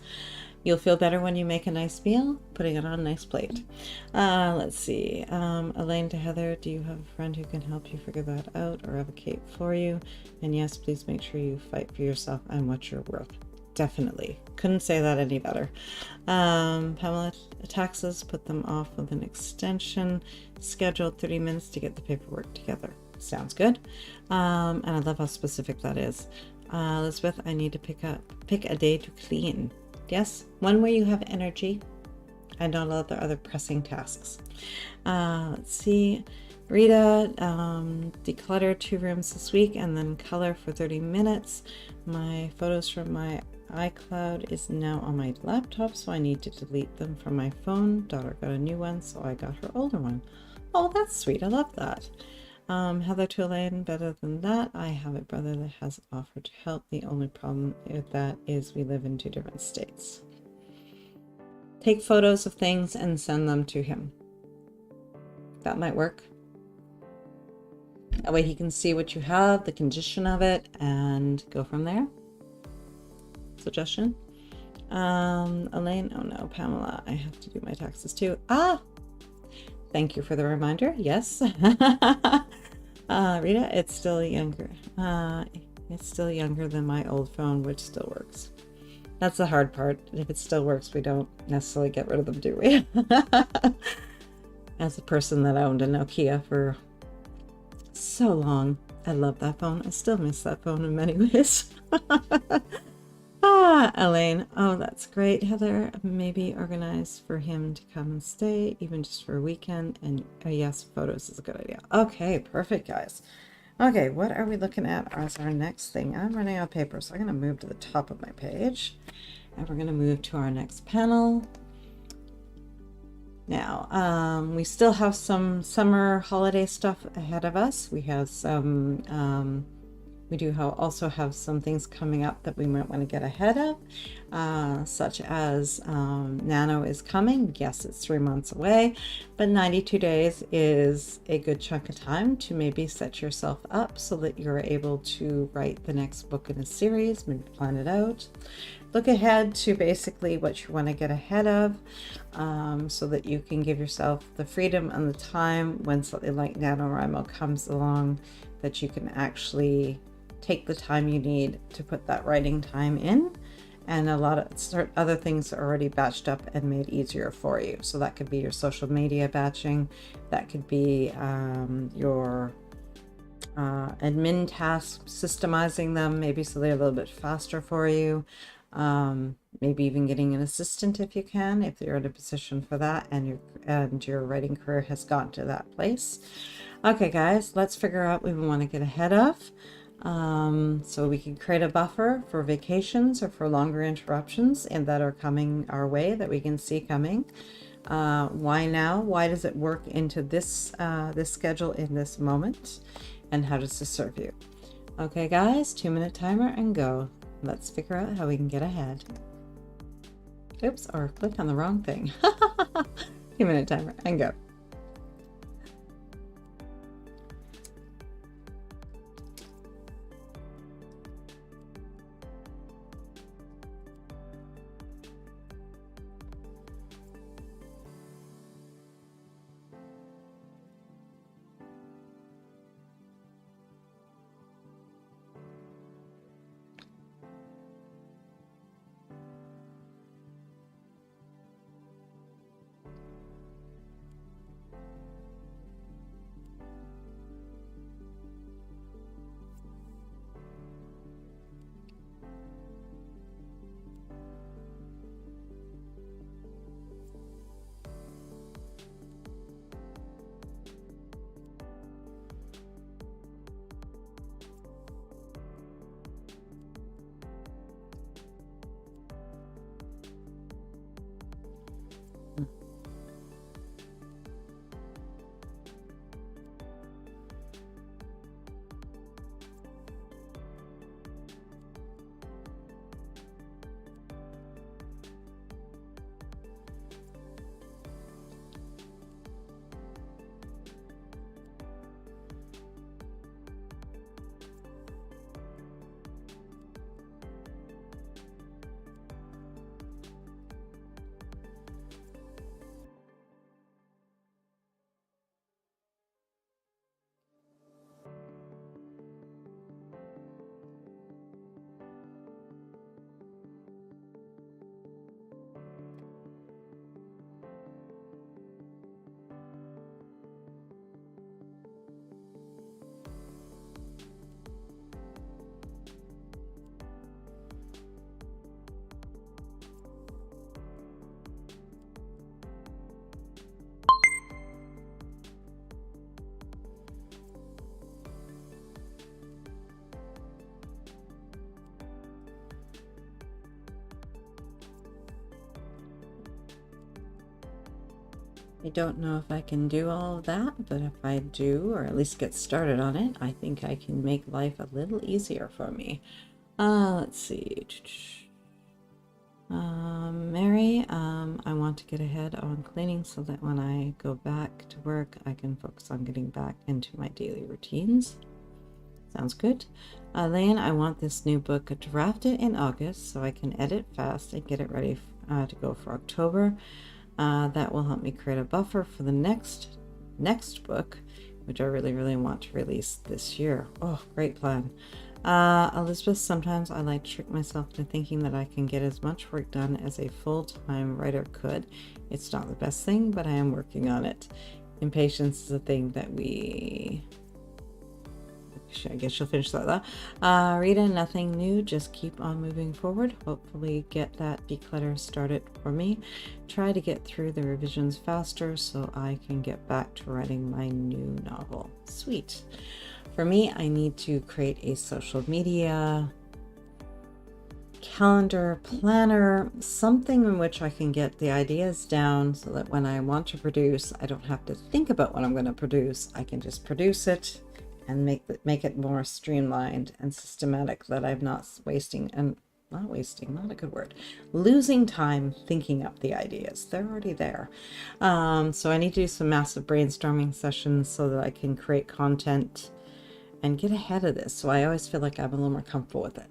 You'll feel better when you make a nice meal, putting it on a nice plate. Let's see. Elaine to Heather, do you have a friend who can help you figure that out or advocate for you? And yes, please make sure you fight for yourself and what you're worth. Definitely. Couldn't say that any better. Pamela, taxes, put them off with an extension. Scheduled 30 minutes to get the paperwork together. Sounds good. And I love how specific that is. Elizabeth, I need to pick a day to clean. Yes, one where you have energy and not all the other pressing tasks. Let's see. Rita, declutter 2 rooms this week and then color for 30 minutes. My photos from my iCloud is now on my laptop, so I need to delete them from my phone. Daughter got a new one, so I got her older one. Oh, that's sweet. I love that. Heather to Elaine, better than that. I have a brother that has offered to help. The only problem with that is we live in 2 different states. Take photos of things and send them to him. That might work. That way he can see what you have, the condition of it, and go from there. Suggestion. Elaine, oh no, Pamela, I have to do my taxes too. Thank you for the reminder. Yes. Rita, it's still younger. It's still younger than my old phone, which still works. That's the hard part. If it still works, we don't necessarily get rid of them, do we? As a person that owned a Nokia for so long, I love that phone. I still miss that phone in many ways. Elaine, oh, that's great. Heather, maybe organize for him to come and stay, even just for a weekend. And yes, photos is a good idea. Okay, perfect, guys. Okay, what are we looking at as our next thing? I'm running out of paper, so I'm going to move to the top of my page. And we're going to move to our next panel. Now, we still have some summer holiday stuff ahead of us. We have some... we do also have some things coming up that we might want to get ahead of, such as Nano is coming. Yes, it's 3 months away, but 92 days is a good chunk of time to maybe set yourself up so that you're able to write the next book in a series, maybe plan it out. Look ahead to basically what you want to get ahead of, so that you can give yourself the freedom and the time when something like NaNoWriMo comes along, that you can actually take the time you need to put that writing time in, and a lot of other things are already batched up and made easier for you. So that could be your social media batching, that could be your admin tasks, systemizing them maybe so they're a little bit faster for you. Maybe even getting an assistant if you can, if you're in a position for that and your writing career has gotten to that place. Okay, guys, let's figure out what we want to get ahead of. So we can create a buffer for vacations or for longer interruptions and that are coming our way that we can see coming. Why now? Why does it work into this this schedule in this moment? And how does this serve you? Okay, guys, 2-minute timer and go. Let's figure out how we can get ahead. Oops, or clicked on the wrong thing. 20-minute timer and go. I don't know if I can do all of that, but if I do, or at least get started on it, I think I can make life a little easier for me. Let's see. Mary, I want to get ahead on cleaning so that when I go back to work, I can focus on getting back into my daily routines. Sounds good. Elaine, I want this new book drafted in August so I can edit fast and get it ready to go for October. That will help me create a buffer for the next book, which I really want to release this year. Oh, great plan. Elizabeth, sometimes I like to trick myself into thinking that I can get as much work done as a full-time writer could. It's not the best thing, but I am working on it. Impatience is a thing that I guess she'll finish that. Rita, nothing new, just keep on moving forward. Hopefully get that declutter started for me. Try to get through the revisions faster so I can get back to writing my new novel. Sweet. For me, I need to create a social media calendar, planner, something in which I can get the ideas down so that when I want to produce, I don't have to think about what I'm going to produce. I can just produce it and make it more streamlined and systematic, that I'm not losing time thinking up the ideas. They're already there. So I need to do some massive brainstorming sessions so that I can create content and get ahead of this. So I always feel like I'm a little more comfortable with it.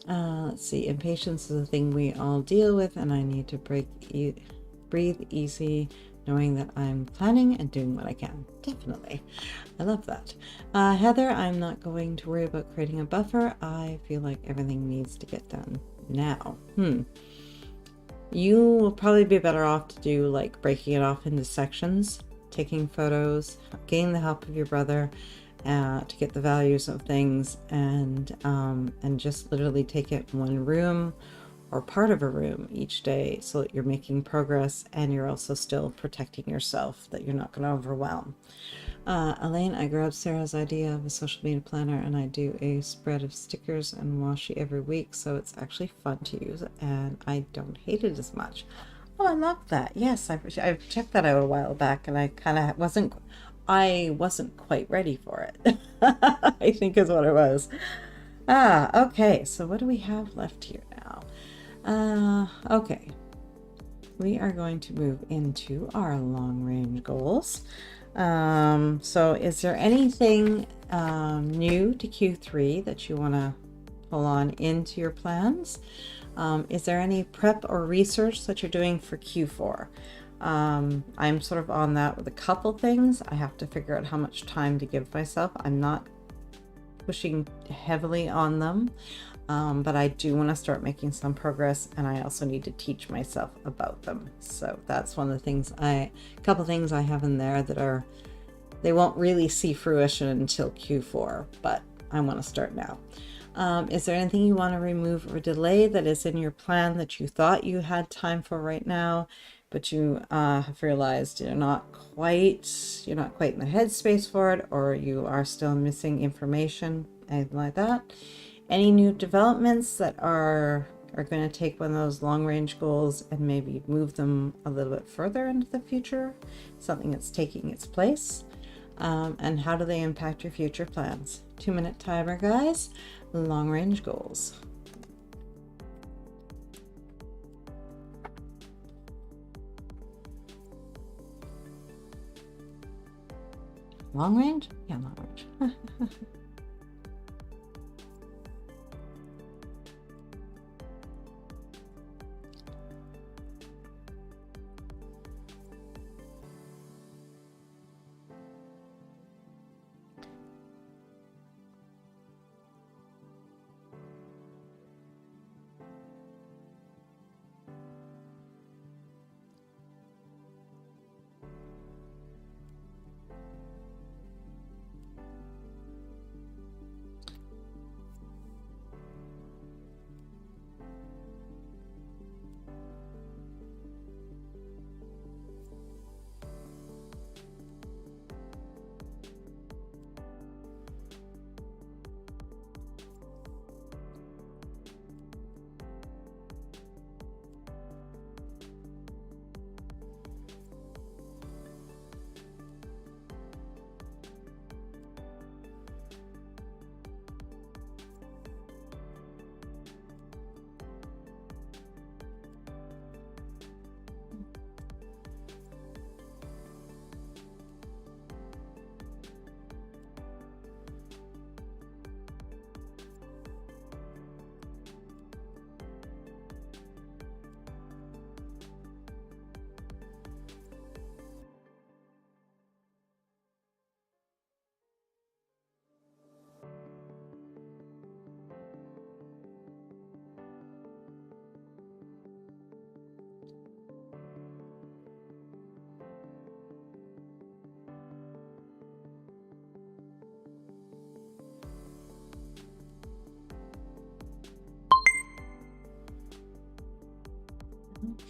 Let's see, impatience is a thing we all deal with, and I need to breathe easy, knowing that I'm planning and doing what I can. Definitely. I love that. Heather, I'm not going to worry about creating a buffer. I feel like everything needs to get done now. You will probably be better off to do like breaking it off into sections, taking photos, getting the help of your brother to get the values of things, and just literally take it one room or part of a room each day so that you're making progress and you're also still protecting yourself, that you're not going to overwhelm. Elaine, I grabbed Sarah's idea of a social media planner and I do a spread of stickers and washi every week, so it's actually fun to use and I don't hate it as much. Oh, I love that. Yes, I've checked that out a while back and I kind of wasn't quite ready for it. I think is what it was. Okay, so what do we have left here now? Okay. we are going to move into our long range goals. So is there anything new to Q3 that you want to pull on into your plans? Is there any prep or research that you're doing for Q4? I'm sort of on that with a couple things. I have to figure out how much time to give myself. I'm not pushing heavily on them, but I do want to start making some progress, and I also need to teach myself about them. So that's one of the things couple things I have in there that they won't really see fruition until Q4, but I want to start now. Is there anything you want to remove or delay that is in your plan that you thought you had time for right now, but you have realized you're not quite in the headspace for it, or you are still missing information, anything like that? Any new developments that are going to take one of those long range goals and maybe move them a little bit further into the future, something that's taking its place? And how do they impact your future plans? 2-minute timer, guys. Long range goals. Long range? Yeah, long range.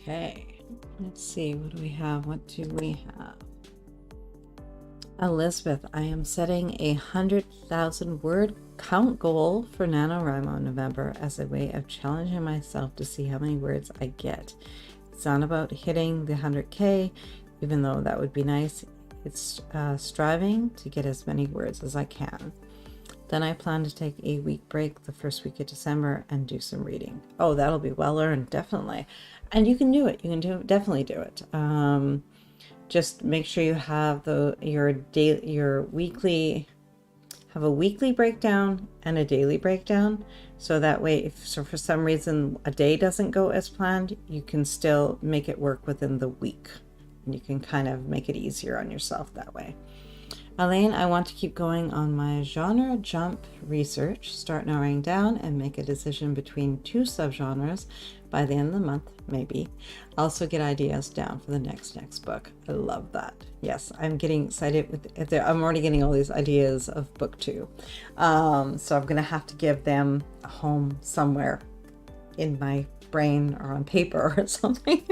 Okay, let's see, what do we have? Elizabeth, I am setting a 100,000 word count goal for NaNoWriMo in November as a way of challenging myself to see how many words I get. It's not about hitting the 100K, even though that would be nice. It's striving to get as many words as I can. Then I plan to take a week break the first week of December and do some reading. Oh, that'll be well earned, definitely. And you can do it. Definitely do it. Just make sure you have your weekly, have a weekly breakdown and a daily breakdown. So that way, if for some reason a day doesn't go as planned, you can still make it work within the week. And you can kind of make it easier on yourself that way. Elaine, I want to keep going on my genre jump research, start narrowing down and make a decision between 2 subgenres by the end of the month, maybe. Also get ideas down for the next book. I love that. Yes, I'm getting excited I'm already getting all these ideas of book 2. So I'm going to have to give them a home somewhere in my brain or on paper or something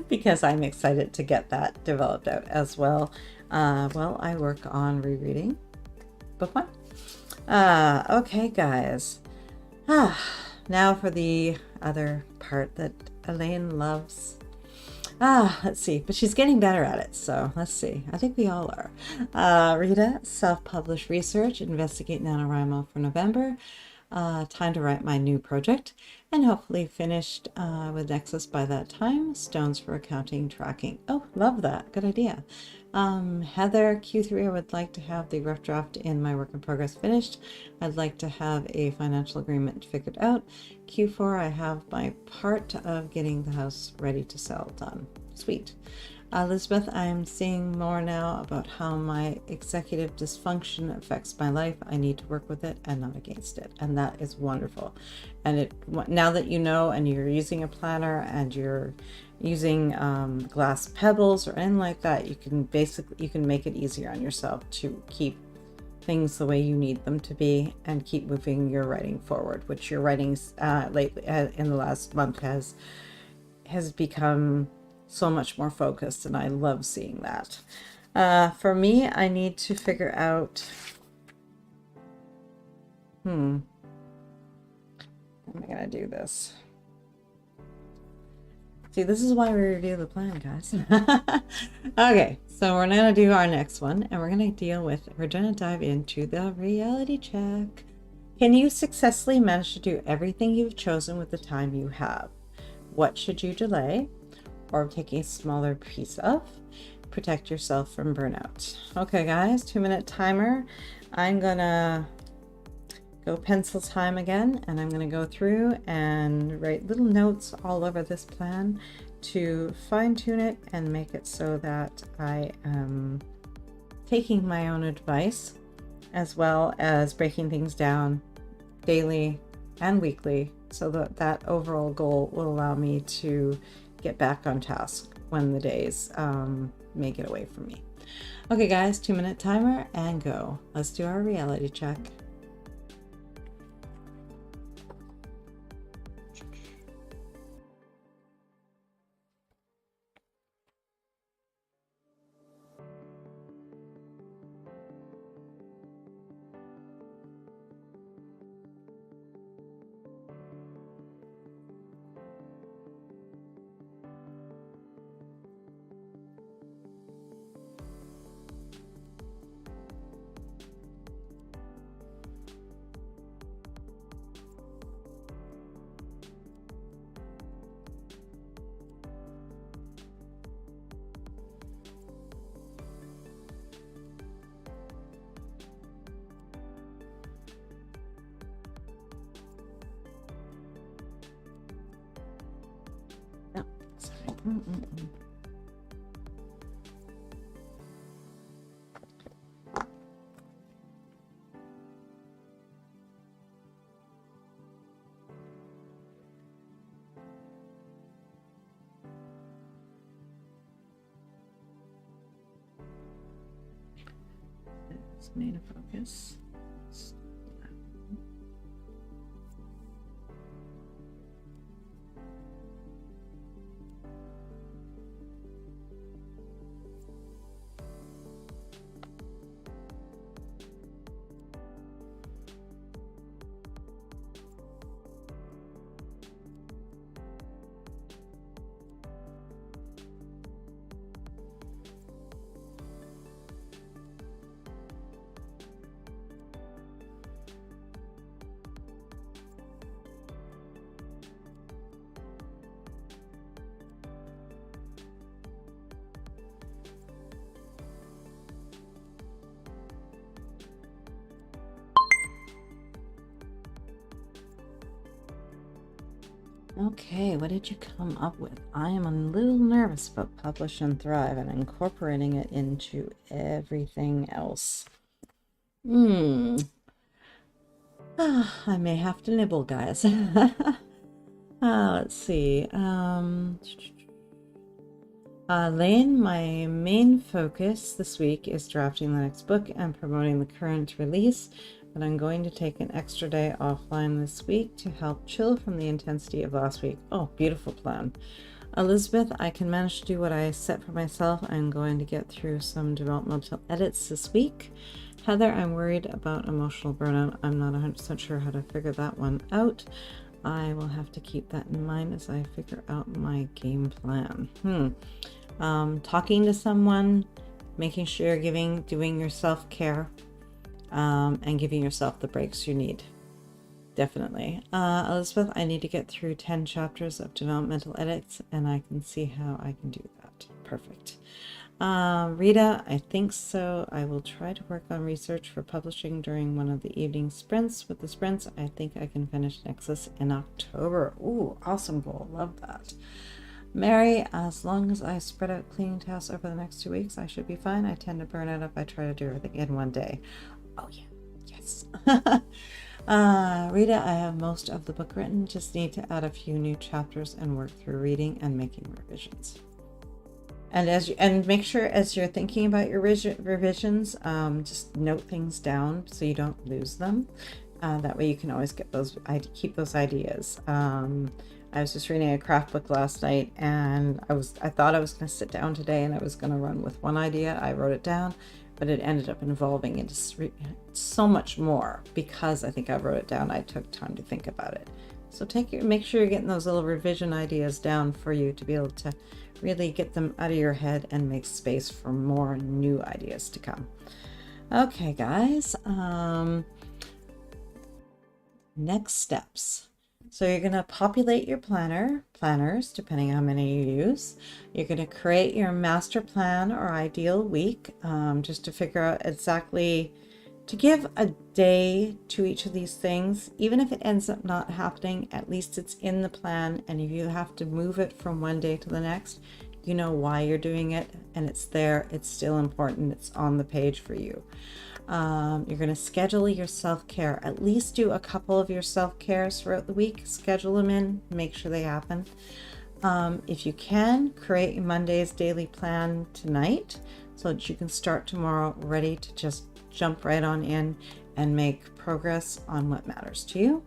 because I'm excited to get that developed out as well. Well, I work on rereading book 1. Okay, guys. Now for the other part that Elaine loves. Let's see, but she's getting better at it, so let's see. I think we all are. Rita, self-published research, investigate NaNoWriMo for November. Time to write my new project and hopefully finished with Nexus by that time. Stones for accounting tracking. Oh, love that. Good idea. Heather, Q3, I would like to have the rough draft in my work in progress finished. I'd like to have a financial agreement figured out. Q4, I have my part of getting the house ready to sell done. Sweet. Elizabeth, I'm seeing more now about how my executive dysfunction affects my life. I need to work with it and not against it. And that is wonderful. And now that you know, and you're using a planner and you're using glass pebbles or anything like that, you can make it easier on yourself to keep things the way you need them to be and keep moving your writing forward, which your writings lately in the last month has become so much more focused, and I love seeing that. For me, I need to figure out how am I gonna do this? See, this is why we review the plan, guys. Okay, so we're gonna do our next one, and we're gonna dive into the reality check. Can you successfully manage to do everything you've chosen with the time you have? What should you delay or take a smaller piece of? Protect yourself from burnout. Okay, guys, 2-minute timer. I'm gonna go pencil time again, and I'm gonna go through and write little notes all over this plan to fine tune it and make it so that I am taking my own advice, as well as breaking things down daily and weekly, so that that overall goal will allow me to get back on task when the days may get away from me. Okay, guys, 2-minute timer and go. Let's do our reality check. No, sorry. It's main focus. Okay, what did you come up with? I am a little nervous about Publish and Thrive and incorporating it into everything else. I may have to nibble, guys. Let's see. Lane, my main focus this week is drafting the next book and promoting the current release, but I'm going to take an extra day offline this week to help chill from the intensity of last week. Oh, beautiful plan. Elizabeth, I can manage to do what I set for myself. I'm going to get through some developmental edits this week. Heather, I'm worried about emotional burnout. I'm not 100% sure how to figure that one out. I will have to keep that in mind as I figure out my game plan. Talking to someone, making sure you're doing your self-care, and giving yourself the breaks you need. Definitely. Elizabeth, I need to get through 10 chapters of developmental edits, and I can see how I can do that. Perfect. Rita, I think so. I will try to work on research for publishing during one of the evening sprints. With the sprints, I think I can finish Nexus in October. Ooh, awesome goal. Love that. Mary, as long as I spread out cleaning tasks over the next 2 weeks, I should be fine. I tend to burn out if I try to do everything in one day. Oh, yeah. Yes. Rita, I have most of the book written. Just need to add a few new chapters and work through reading and making revisions. And make sure as you're thinking about your revisions, just note things down so you don't lose them. That way you can always get those, keep those ideas. I was just reading a craft book last night, and I thought I was going to sit down today and I was going to run with one idea. I wrote it down, but it ended up evolving into so much more because I think I wrote it down. I took time to think about it. So make sure you're getting those little revision ideas down for you to be able to really get them out of your head and make space for more new ideas to come. Okay, guys. Next steps. So you're going to populate your planners, depending on how many you use. You're going to create your master plan or ideal week, just to figure out exactly, to give a day to each of these things. Even if it ends up not happening, at least it's in the plan. And if you have to move it from one day to the next, you know why you're doing it, and it's there. It's still important. It's on the page for you. You're going to schedule your self-care. At least do a couple of your self-cares throughout the week. Schedule them in, make sure they happen. If you can, create Monday's daily plan tonight so that you can start tomorrow ready to just jump right on in and make progress on what matters to you.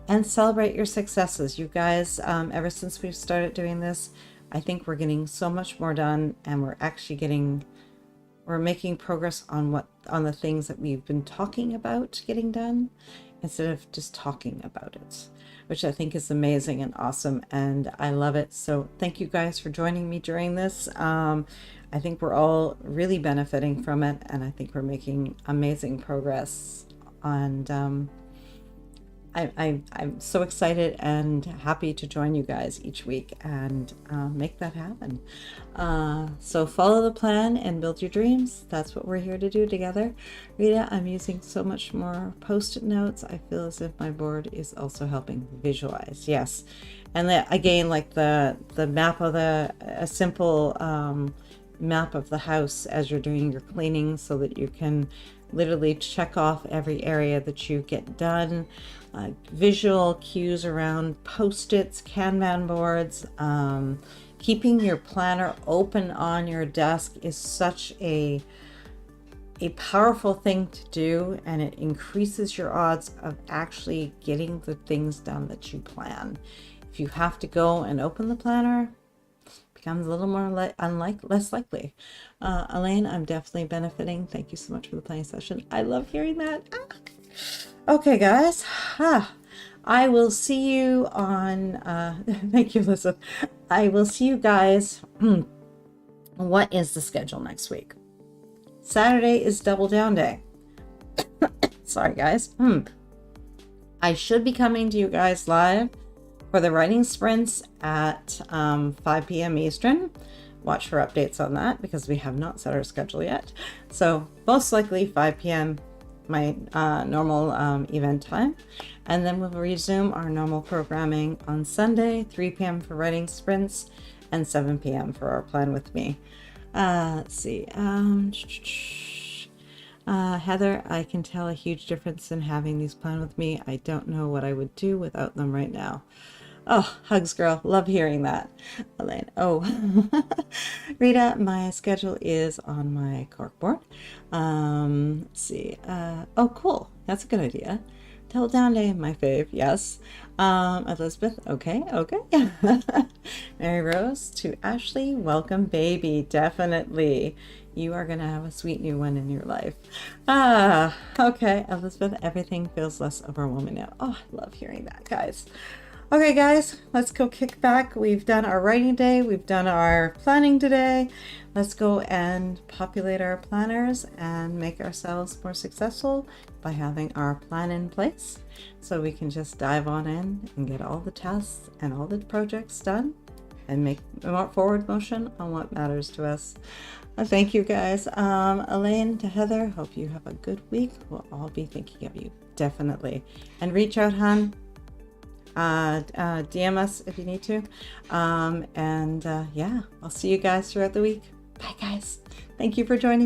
And celebrate your successes. You guys, ever since we've started doing this, I think we're getting so much more done, and we're making progress on the things that we've been talking about getting done instead of just talking about it, which I think is amazing and awesome, and I love it. So thank you guys for joining me during this. I think we're all really benefiting from it, and I think we're making amazing progress. And I'm so excited and happy to join you guys each week and make that happen. So follow the plan and build your dreams. That's what we're here to do together. Rita, I'm using so much more post-it notes. I feel as if my board is also helping visualize. Yes. And again, like the map of a simple map of the house as you're doing your cleaning, so that you can literally check off every area that you get done. Visual cues around post-its, Kanban boards. Keeping your planner open on your desk is such a powerful thing to do, and it increases your odds of actually getting the things done that you plan. If you have to go and open the planner, becomes a little more less likely. Elaine, I'm definitely benefiting. Thank you so much for the planning session. I love hearing that. Okay, guys. I will see you on, thank you, Elizabeth. I will see you guys. What is the schedule next week? Saturday is Double Down Day. Sorry, guys. I should be coming to you guys live for the writing sprints at 5 p.m. Eastern. Watch for updates on that because we have not set our schedule yet. So most likely 5 p.m. my normal event time. And then we'll resume our normal programming on Sunday, 3 p.m. for writing sprints and 7 p.m. for our plan with me. Let's see. Heather, I can tell a huge difference in having these plan with me. I don't know what I would do without them right now. Oh, hugs, girl. Love hearing that. Elaine. Oh, Rita, my schedule is on my corkboard. Let's see. Oh, cool. That's a good idea. Double Down Day, my fave. Yes. Elizabeth. Okay. Mary Rose to Ashley. Welcome, baby. Definitely. You are going to have a sweet new one in your life. Okay. Elizabeth, everything feels less overwhelming now. Oh, I love hearing that, guys. Okay, guys, let's go kick back. We've done our writing day. We've done our planning today. Let's go and populate our planners and make ourselves more successful by having our plan in place so we can just dive on in and get all the tasks and all the projects done and make forward motion on what matters to us. Thank you, guys. Elaine to Heather, hope you have a good week. We'll all be thinking of you, definitely. And reach out, hon. DM us if you need to. Yeah, I'll see you guys throughout the week. Bye, guys. Thank you for joining me.